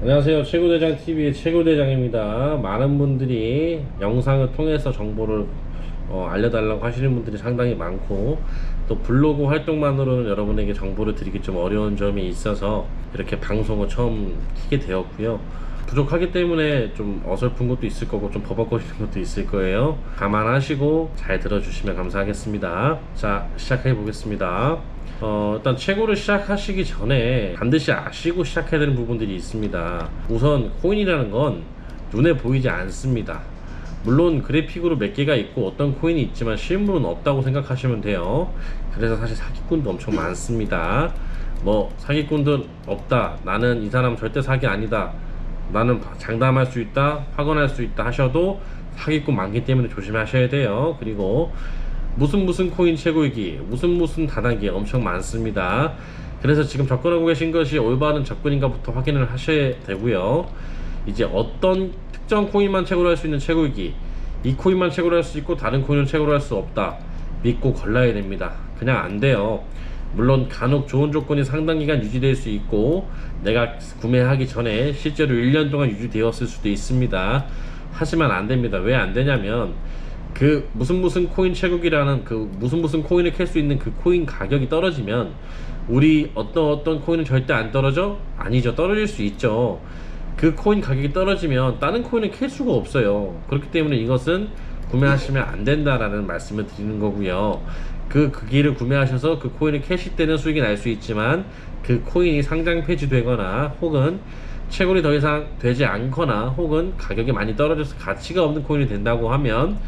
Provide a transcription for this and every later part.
안녕하세요. 최고대장TV의 최고대장입니다. 많은 분들이 영상을 통해서 정보를 알려달라고 하시는 분들이 상당히 많고, 또 블로그 활동만으로는 여러분에게 정보를 드리기 좀 어려운 점이 있어서 이렇게 방송을 처음 키게 되었고요. 부족하기 때문에 좀 어설픈 것도 있을 거고 좀 버벅거리는 것도 있을 거예요. 감안하시고 잘 들어주시면 감사하겠습니다. 자, 시작해 보겠습니다. 일단 채굴을 시작하시기 전에 반드시 아시고 시작해야 되는 부분들이 있습니다. 우선 코인이라는 건 눈에 보이지 않습니다. 물론 그래픽으로 몇 개가 있고 어떤 코인이 있지만 실물은 없다고 생각하시면 돼요. 그래서 사실 사기꾼도 엄청 많습니다. 뭐 사기꾼들 없다, 나는 이 사람 절대 사기 아니다, 나는 장담할 수 있다, 확언할 수 있다 하셔도 사기꾼 많기 때문에 조심하셔야 돼요. 그리고 무슨 코인 채굴기, 무슨 다단계 엄청 많습니다. 그래서 지금 접근하고 계신 것이 올바른 접근인가부터 확인을 하셔야 되고요. 이제 어떤 특정 코인만 채굴할 수 있는 채굴기, 이 코인만 채굴할 수 있고 다른 코인은 채굴할 수 없다, 믿고 걸러야 됩니다. 그냥 안 돼요. 물론 간혹 좋은 조건이 상당 기간 유지될 수 있고 내가 구매하기 전에 실제로 1년 동안 유지되었을 수도 있습니다. 하지만 안 됩니다. 왜 안 되냐면 그 무슨 코인 채굴기라는 그 무슨 코인을 캘 수 있는 그 코인 가격이 떨어지면 우리 어떤 코인은 절대 안 떨어져? 아니죠. 떨어질 수 있죠. 그 코인 가격이 떨어지면 다른 코인을 캘 수가 없어요. 그렇기 때문에 이것은 구매하시면 안 된다라는 말씀을 드리는 거고요. 그 기를 구매하셔서 그 코인을 캐실 때는 수익이 날 수 있지만 그 코인이 상장 폐지되거나 혹은 채굴이 더 이상 되지 않거나 혹은 가격이 많이 떨어져서 가치가 없는 코인이 된다고 하면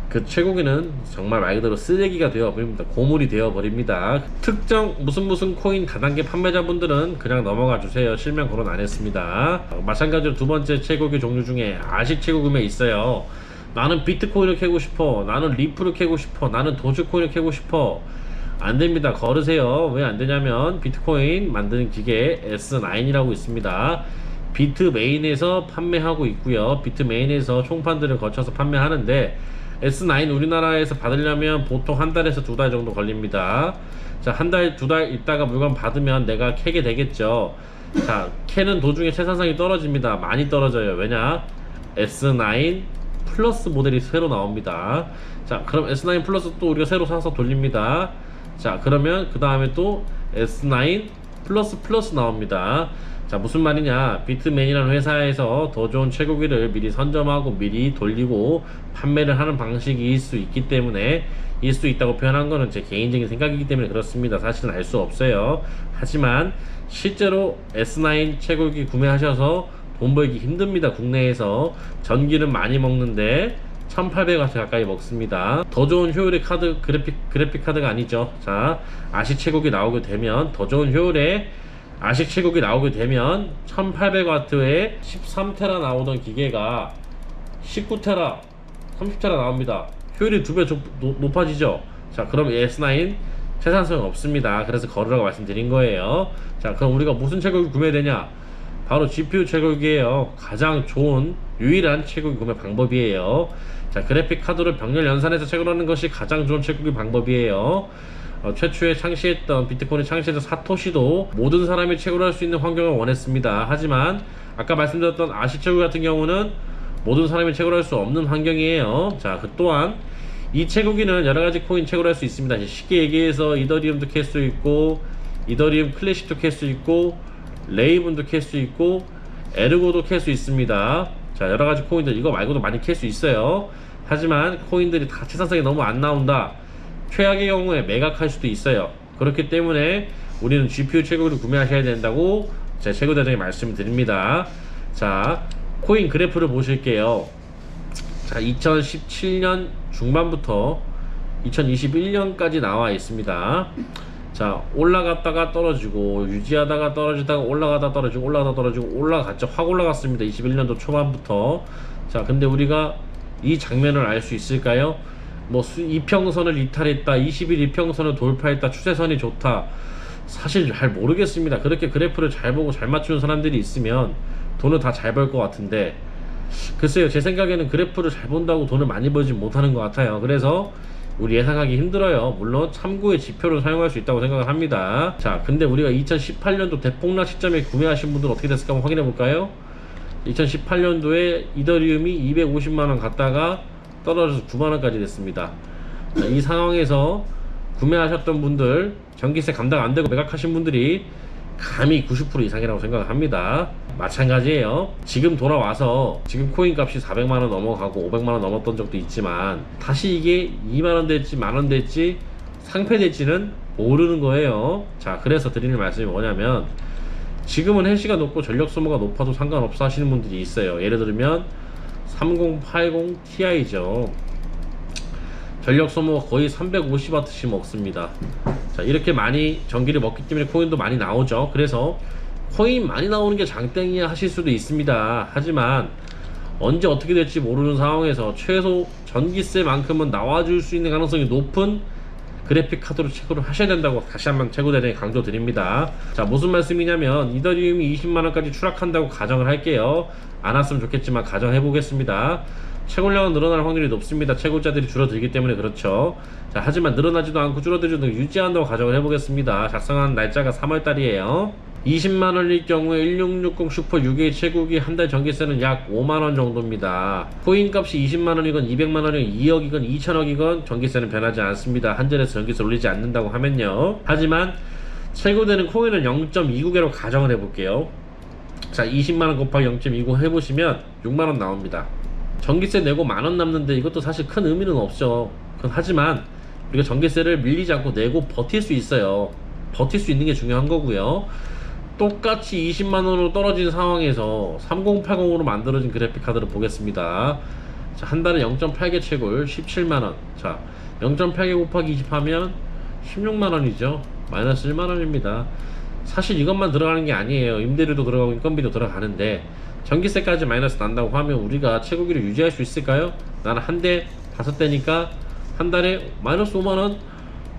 그 채굴기는 정말 말 그대로 쓰레기가 되어 버립니다. 고물이 되어 버립니다. 특정 무슨 코인 다단계 판매자분들은 그냥 넘어가 주세요. 실명 거론 안 했습니다. 마찬가지로 두 번째 채굴기 종류 중에 아식 채굴기가 있어요. 나는 비트코인을 캐고 싶어, 나는 리플을 캐고 싶어, 나는 도지코인을 캐고 싶어. 안 됩니다. 거르세요. 왜 안 되냐면 비트코인 만드는 기계 S9이라고 있습니다. 비트메인에서 판매하고 있고요. 비트메인에서 총판들을 거쳐서 판매하는데 S9 우리나라에서 받으려면 보통 한 달에서 두 달 정도 걸립니다. 자, 한 달, 두 달 있다가 물건 받으면 내가 캐게 되겠죠. 자, 캐는 도중에 채산성이 떨어집니다. 많이 떨어져요. 왜냐? S9 플러스 모델이 새로 나옵니다. 자, 그럼 S9 플러스 또 우리가 새로 사서 돌립니다. 자, 그러면 그 다음에 또 S9 플러스 나옵니다. 자, 무슨 말이냐, 비트맨이라는 회사에서 더 좋은 채굴기를 미리 선점하고 미리 돌리고 판매를 하는 방식일 수 있기 때문에 일 수 있다고 표현한 거는 제 개인적인 생각이기 때문에 그렇습니다. 사실은 알 수 없어요. 하지만 실제로 S9 채굴기 구매하셔서 돈 벌기 힘듭니다. 국내에서 전기는 많이 먹는데 1800W 가까이 먹습니다. 더 좋은 효율의 카드, 그래픽 카드가 아니죠. 자, 아식 채굴기 나오게 되면 더 좋은 효율의 아식 채굴기 나오게 되면 1800W에 13테라 나오던 기계가 19테라, 30테라 나옵니다. 효율이 2배 높아지죠. 자, 그럼 S9 채산성이 없습니다. 그래서 거르라고 말씀드린 거예요. 자, 그럼 우리가 무슨 채굴기 구매되냐? 바로 GPU 채굴기예요. 가장 좋은 유일한 채굴기 구매 방법이에요. 자, 그래픽 카드를 병렬 연산해서 채굴하는 것이 가장 좋은 채굴기 방법이에요. 최초에 창시했던 비트코인을 창시해서 사토시도 모든 사람이 채굴할 수 있는 환경을 원했습니다. 하지만 아까 말씀드렸던 아식 채굴 같은 경우는 모든 사람이 채굴할 수 없는 환경이에요. 자, 그 또한 이 채굴기는 여러가지 코인 채굴할 수 있습니다. 쉽게 얘기해서 이더리움도 캘 수 있고 이더리움 클래식도 캘 수 있고 레이븐도 캘 수 있고 에르고도 캘 수 있습니다. 자, 여러가지 코인들 이거 말고도 많이 캘 수 있어요. 하지만 코인들이 다 채산성이 너무 안 나온다, 최악의 경우에 매각할 수도 있어요. 그렇기 때문에 우리는 GPU 채굴기를 구매하셔야 된다고 제 채굴대장이 말씀을 드립니다. 자, 코인 그래프를 보실게요. 자, 2017년 중반부터 2021년까지 나와 있습니다. 자, 올라갔다가 떨어지고 유지하다가 떨어지다가 올라가다 떨어지고 올라가다 떨어지고 올라갔죠. 확 올라갔습니다. 21년도 초반부터. 자, 근데 우리가 이 장면을 알 수 있을까요? 뭐 이평선을 이탈했다, 20일 이평선을 돌파했다, 추세선이 좋다, 사실 잘 모르겠습니다. 그렇게 그래프를 잘 보고 잘 맞추는 사람들이 있으면 돈을 다 잘 벌 것 같은데, 글쎄요, 제 생각에는 그래프를 잘 본다고 돈을 많이 벌지 못하는 것 같아요. 그래서 우리 예상하기 힘들어요. 물론 참고의 지표를 사용할 수 있다고 생각을 합니다. 자, 근데 우리가 2018년도 대폭락 시점에 구매하신 분들은 어떻게 됐을까 한번 확인해 볼까요? 2018년도에 이더리움이 250만원 갔다가 떨어져서 9만원까지 됐습니다. 자, 이 상황에서 구매하셨던 분들, 전기세 감당 안되고 매각하신 분들이 감히 90% 이상이라고 생각을 합니다. 마찬가지예요. 지금 돌아와서 지금 코인 값이 400만원 넘어가고 500만원 넘었던 적도 있지만 다시 이게 2만원 될지 만원 될지 상패될지는 모르는 거예요. 자, 그래서 드리는 말씀이 뭐냐면, 지금은 해시가 높고 전력 소모가 높아도 상관없어 하시는 분들이 있어요. 예를 들면 3080 Ti죠. 전력 소모가 거의 350W씩 먹습니다. 자, 이렇게 많이 전기를 먹기 때문에 코인도 많이 나오죠. 그래서 코인 많이 나오는 게 장땡이야 하실 수도 있습니다. 하지만 언제 어떻게 될지 모르는 상황에서 최소 전기세만큼은 나와줄 수 있는 가능성이 높은 그래픽 카드로 채굴을 하셔야 된다고 다시 한번 채굴대장에 강조드립니다. 자, 무슨 말씀이냐면 이더리움이 20만원까지 추락한다고 가정을 할게요. 안 왔으면 좋겠지만 가정해 보겠습니다. 채굴량은 늘어날 확률이 높습니다. 채굴자들이 줄어들기 때문에 그렇죠. 자, 하지만 늘어나지도 않고 줄어들지도 유지한다고 가정을 해보겠습니다. 작성한 날짜가 3월달이에요 20만원일 경우에 1660 슈퍼 6의 채굴기 한 달 전기세는 약 5만원 정도입니다. 코인 값이 20만원이건 200만원이건 2억이건 2천억이건 전기세는 변하지 않습니다. 한전에서 전기세 올리지 않는다고 하면요. 하지만 채굴되는 코인은 0.29개로 가정을 해볼게요. 자, 20만원 곱하기 0.29 해보시면 6만원 나옵니다. 전기세 내고 만원 남는데 이것도 사실 큰 의미는 없죠. 하지만 우리가 전기세를 밀리지 않고 내고 버틸 수 있어요. 버틸 수 있는 게 중요한 거고요. 똑같이 20만원으로 떨어진 상황에서 3080으로 만들어진 그래픽카드를 보겠습니다. 자, 한 달에 0.8개 채굴 17만원. 자, 0.8개 곱하기 20 하면 16만원이죠. 마이너스 1만원입니다. 사실 이것만 들어가는 게 아니에요. 임대료도 들어가고 인건비도 들어가는데 전기세까지 마이너스 난다고 하면 우리가 채굴기를 유지할 수 있을까요? 나는 한 대 5대니까 한 달에 마이너스 5만원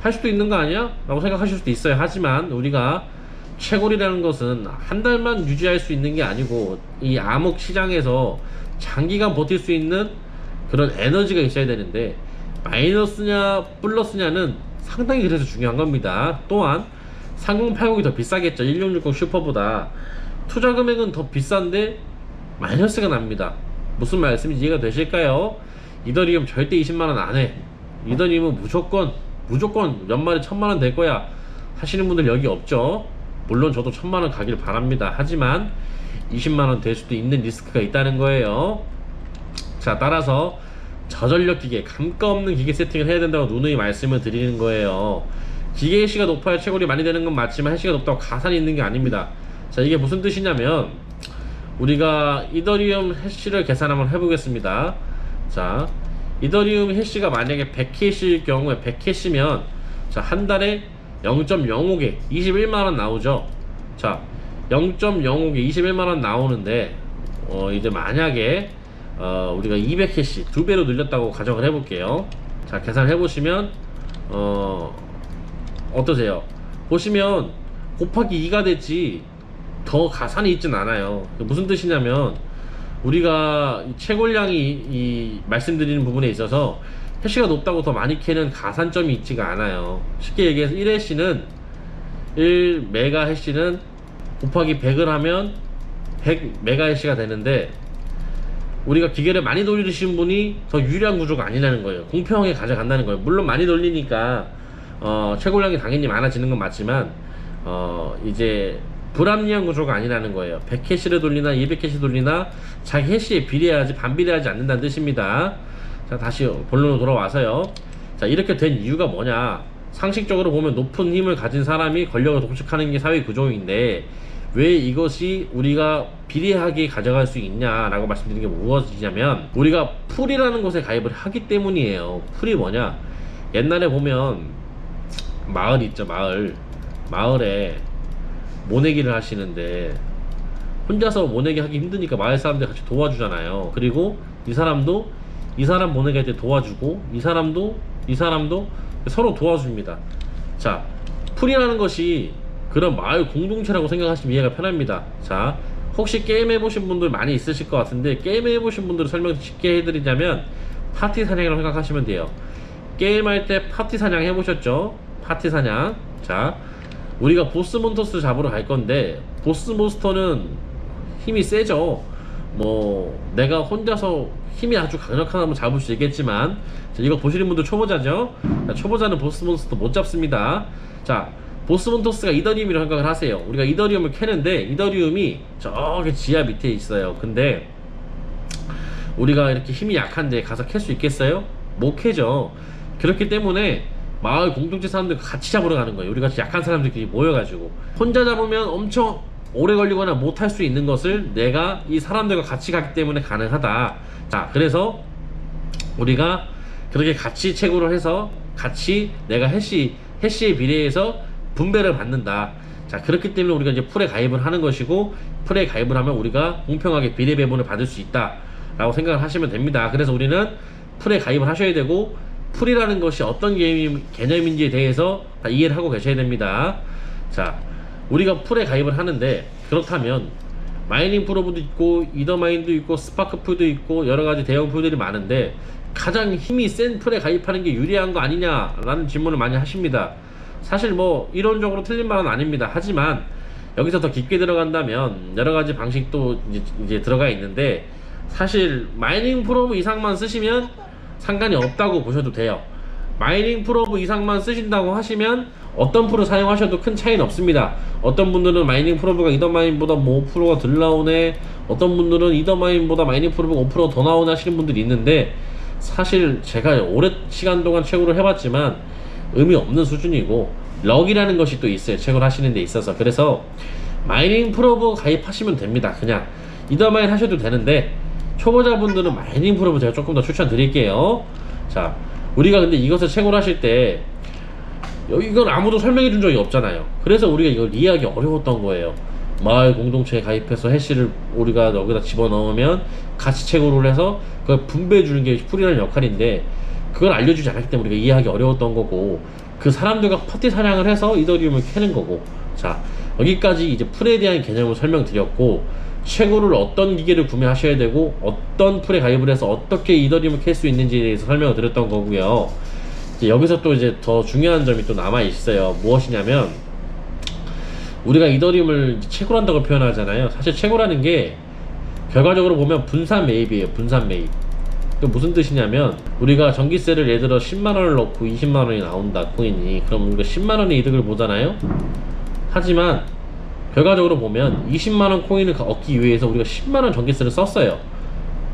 할 수도 있는 거 아니야? 라고 생각하실 수도 있어요. 하지만 우리가 채굴이라는 것은 한 달만 유지할 수 있는 게 아니고 이 암흑 시장에서 장기간 버틸 수 있는 그런 에너지가 있어야 되는데 마이너스냐 플러스냐는 상당히 그래서 중요한 겁니다. 또한 3080이 더 비싸겠죠. 1660 슈퍼보다. 투자 금액은 더 비싼데 마이너스가 납니다. 무슨 말씀인지 이해가 되실까요? 이더리움 절대 20만원 안해. 이더리움은 무조건 연말에 1000만원 될 거야 하시는 분들 여기 없죠. 물론 저도 1000만원 가길 바랍니다. 하지만 20만원 될 수도 있는 리스크가 있다는 거예요. 자, 따라서 저전력 기계, 감가 없는 기계 세팅을 해야 된다고 누누이 말씀을 드리는 거예요. 기계 해시가 높아야 채굴이 많이 되는 건 맞지만 해시가 높다고 가산이 있는 게 아닙니다. 자, 이게 무슨 뜻이냐면 우리가 이더리움 해시를 계산 한번 해보겠습니다. 자, 이더리움 해시가 만약에 100캐시일 경우에 100캐시면 자, 한 달에 0.05개 21만원 나오죠. 자, 0.05개 21만원 나오는데 이제 만약에 우리가 200캐시 2배로 늘렸다고 가정을 해볼게요. 자, 계산해보시면 어떠세요? 보시면 곱하기 2가 됐지 더 가산이 있진 않아요. 무슨 뜻이냐면 우리가 채굴량이 이 말씀드리는 부분에 있어서 해시가 높다고 더 많이 캐는 가산점이 있지가 않아요. 쉽게 얘기해서 1해시는 1메가 해시는 곱하기 100을 하면 100메가 해시가 되는데 우리가 기계를 많이 돌리시는 분이 더 유리한 구조가 아니라는 거예요. 공평하게 가져간다는 거예요. 물론 많이 돌리니까 채굴량이 당연히 많아지는 건 맞지만 이제 불합리한 구조가 아니라는 거예요. 100캐시를 돌리나 200캐시 돌리나 자기 해시에 비례하지 반비례하지 않는다는 뜻입니다. 자, 다시 본론으로 돌아와서요. 자, 이렇게 된 이유가 뭐냐? 상식적으로 보면 높은 힘을 가진 사람이 권력을 독식하는 게 사회 구조인데 왜 이것이 우리가 비례하게 가져갈 수 있냐라고 말씀드리는 게 무엇이냐면 우리가 풀이라는 곳에 가입을 하기 때문이에요. 풀이 뭐냐? 옛날에 보면 마을 있죠. 마을에 모내기를 하시는데 혼자서 모내기 하기 힘드니까 마을 사람들 같이 도와주잖아요. 그리고 이 사람도 이 사람 모내기 할 때 도와주고 이 사람도 서로 도와줍니다. 자, 풀이라는 것이 그런 마을 공동체라고 생각하시면 이해가 편합니다. 자, 혹시 게임 해보신 분들 많이 있으실 것 같은데 게임 해보신 분들 설명 쉽게 해드리자면 파티 사냥이라고 생각하시면 돼요. 게임할 때 파티 사냥 해보셨죠? 파티 사냥. 자, 우리가 보스 몬스터 잡으러 갈 건데 보스 몬스터는 힘이 세죠. 뭐 내가 혼자서 힘이 아주 강력하다면 잡을 수 있겠지만, 자, 이거 보시는 분들 초보자죠? 자, 초보자는 보스몬스터 못 잡습니다. 자, 보스몬스터가 이더리움이라고 생각을 하세요. 우리가 이더리움을 캐는데 이더리움이 저기 지하 밑에 있어요. 근데 우리가 이렇게 힘이 약한데 가서 캘 수 있겠어요? 못 캐죠. 그렇기 때문에 마을 공동체 사람들 같이 잡으러 가는 거예요. 우리 같이 약한 사람들끼리 모여가지고. 혼자 잡으면 엄청 오래 걸리거나 못할 수 있는 것을 내가 이 사람들과 같이 가기 때문에 가능하다. 자, 그래서 우리가 그렇게 같이 채굴을 해서 같이 내가 해시에 비례해서 분배를 받는다. 자, 그렇기 때문에 우리가 이제 풀에 가입을 하는 것이고, 풀에 가입을 하면 우리가 공평하게 비례 배분을 받을 수 있다 라고 생각을 하시면 됩니다. 그래서 우리는 풀에 가입을 하셔야 되고, 풀이라는 것이 어떤 개념인지에 대해서 다 이해를 하고 계셔야 됩니다. 자, 우리가 풀에 가입을 하는데, 그렇다면 마이닝 프로브도 있고 이더마인도 있고 스파크 풀도 있고 여러가지 대형 풀들이 많은데, 가장 힘이 센 풀에 가입하는 게 유리한 거 아니냐라는 질문을 많이 하십니다. 사실 뭐 이론적으로 틀린 말은 아닙니다. 하지만 여기서 더 깊게 들어간다면 여러가지 방식도 이제 들어가 있는데, 사실 마이닝 프로브 이상만 쓰시면 상관이 없다고 보셔도 돼요. 마이닝 프로브 이상만 쓰신다고 하시면 어떤 풀을 사용하셔도 큰 차이는 없습니다. 어떤 분들은 마이닝 프로브가 이더마인보다 뭐 5%가 덜 나오네, 어떤 분들은 이더마인보다 마이닝 프로브가 5% 더 나오네 하시는 분들이 있는데, 사실 제가 오랜 시간 동안 채굴을 해봤지만 의미 없는 수준이고, 럭이라는 것이 또 있어요, 채굴 하시는 데 있어서. 그래서 마이닝 프로브 가입하시면 됩니다. 그냥 이더마인 하셔도 되는데, 초보자분들은 마이닝 프로브 제가 조금 더 추천드릴게요. 자, 우리가 근데 이것을 채굴 하실 때 이건 아무도 설명해 준 적이 없잖아요. 그래서 우리가 이걸 이해하기 어려웠던 거예요. 마을 공동체에 가입해서 해시를 우리가 여기다 집어넣으면 같이 채굴을 해서 그걸 분배해 주는 게 풀이라는 역할인데, 그걸 알려주지 않았기 때문에 우리가 이해하기 어려웠던 거고, 그 사람들과 파티 사냥을 해서 이더리움을 캐는 거고. 자, 여기까지 이제 풀에 대한 개념을 설명드렸고, 채굴을 어떤 기계를 구매하셔야 되고 어떤 풀에 가입을 해서 어떻게 이더리움을 캘 수 있는지에 대해서 설명을 드렸던 거고요. 이제 여기서 또 이제 더 중요한 점이 또 남아 있어요. 무엇이냐면, 우리가 이더리움을 채굴한다고 표현하잖아요. 사실 채굴하는 게 결과적으로 보면 분산 매입이에요. 분산 매입. 그 무슨 뜻이냐면, 우리가 전기세를 예를 들어 10만원을 넣고 20만원이 나온다, 코인이. 그럼 우리가 10만원의 이득을 보잖아요. 하지만 결과적으로 보면 20만원 코인을 얻기 위해서 우리가 10만원 전기세를 썼어요.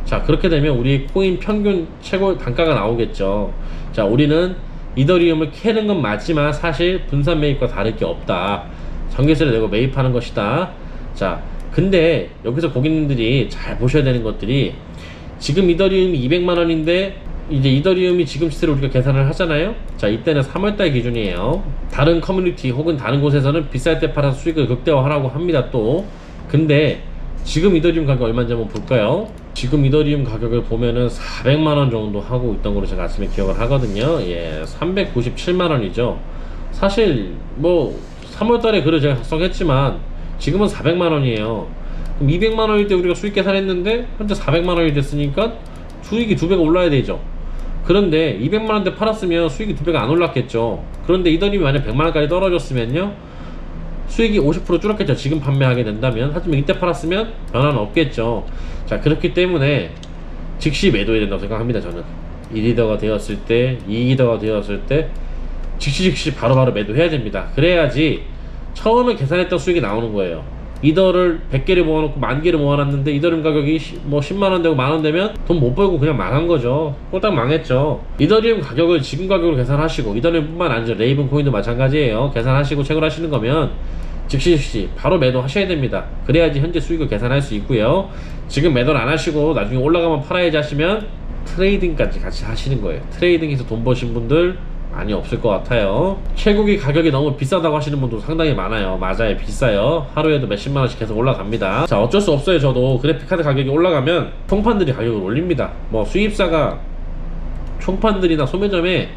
자, 그렇게 되면 우리 코인 평균 최고 단가가 나오겠죠. 자, 우리는 이더리움을 캐는 건 맞지만 사실 분산 매입과 다를 게 없다. 전기세를 내고 매입하는 것이다. 자, 근데 여기서 고객님들이 잘 보셔야 되는 것들이, 지금 이더리움이 200만원인데 이제 이더리움이 지금 시세로 우리가 계산을 하잖아요. 자, 이때는 3월달 기준이에요. 다른 커뮤니티 혹은 다른 곳에서는 비쌀 때 팔아서 수익을 극대화하라고 합니다. 또 근데 지금 이더리움 가격 얼마인지 한번 볼까요? 지금 이더리움 가격을 보면은 400만원 정도 하고 있던 걸로 제가 아침에 기억을 하거든요. 예, 397만원이죠 사실 뭐 3월달에 글을 제가 작성했지만 지금은 400만원이에요 그럼 200만원일 때 우리가 수익 계산했는데 현재 400만원이 됐으니까 수익이 2배가 올라야 되죠. 그런데 200만원대 팔았으면 수익이 2배가 안 올랐겠죠. 그런데 이더리움이 만약 100만원까지 떨어졌으면요, 수익이 50% 줄었겠죠. 지금 판매하게 된다면. 하지만 이때 팔았으면 변화는 없겠죠. 자, 그렇기 때문에 즉시 매도해야 된다고 생각합니다. 저는 1리더가 되었을 때, 2리더가 되었을 때 즉시 바로바로 매도해야 됩니다. 그래야지 처음에 계산했던 수익이 나오는 거예요. 이더를 100개를 모아놓고 10,000개를 모아놨는데 이더리움 가격이 뭐 10만원 되고 만원 되면 돈 못 벌고 그냥 망한 거죠. 꼴딱 망했죠. 이더리움 가격을 지금 가격으로 계산하시고, 이더리움 뿐만 아니죠, 레이븐 코인도 마찬가지예요. 계산하시고 채굴하시는 거면 즉시 바로 매도하셔야 됩니다. 그래야지 현재 수익을 계산할 수 있고요. 지금 매도를 안 하시고 나중에 올라가면 팔아야지 하시면 트레이딩까지 같이 하시는 거예요. 트레이딩에서 돈 버신 분들 많이 없을 것 같아요. 채굴기 가격이 너무 비싸다고 하시는 분도 상당히 많아요. 맞아요, 비싸요. 하루에도 몇십만원씩 계속 올라갑니다. 자, 어쩔 수 없어요. 저도 그래픽카드 가격이 올라가면 총판들이 가격을 올립니다. 뭐 수입사가 총판들이나 소매점에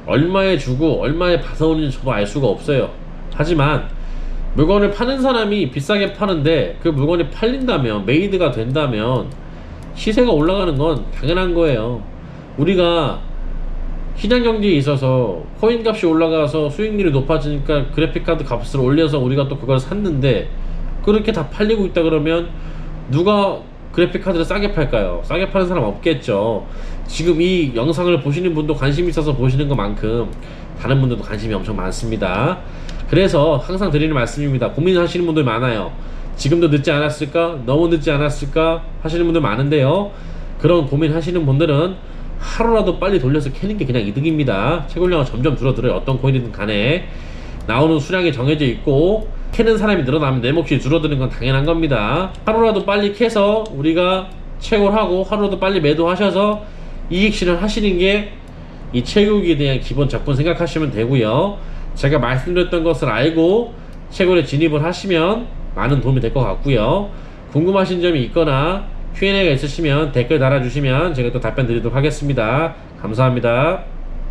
얼마에 주고 얼마에 받아오는지 저도 알 수가 없어요. 하지만 물건을 파는 사람이 비싸게 파는데 그 물건이 팔린다면, 메이드가 된다면 시세가 올라가는 건 당연한 거예요. 우리가 시장경제에 있어서 코인 값이 올라가서 수익률이 높아지니까 그래픽카드 값을 올려서 우리가 또 그걸 샀는데 그렇게 다 팔리고 있다 그러면 누가 그래픽 카드를 싸게 팔까요? 싸게 파는 사람 없겠죠. 지금 이 영상을 보시는 분도 관심 있어서 보시는 것만큼 다른 분들도 관심이 엄청 많습니다. 그래서 항상 드리는 말씀입니다. 고민하시는 분들 많아요. 지금도 늦지 않았을까? 너무 늦지 않았을까? 하시는 분들 많은데요. 그런 고민하시는 분들은 하루라도 빨리 돌려서 캐는 게 그냥 이득입니다. 채굴량은 점점 줄어들어요. 어떤 코인이든 간에 나오는 수량이 정해져 있고 캐는 사람이 늘어나면 내 몫이 줄어드는 건 당연한 겁니다. 하루라도 빨리 캐서 우리가 채굴하고 하루라도 빨리 매도하셔서 이익 실현하시는 게 이 채굴기에 대한 기본 접근 생각하시면 되고요. 제가 말씀드렸던 것을 알고 채굴에 진입을 하시면 많은 도움이 될 것 같고요. 궁금하신 점이 있거나 Q&A가 있으시면 댓글 달아주시면 제가 또 답변 드리도록 하겠습니다. 감사합니다.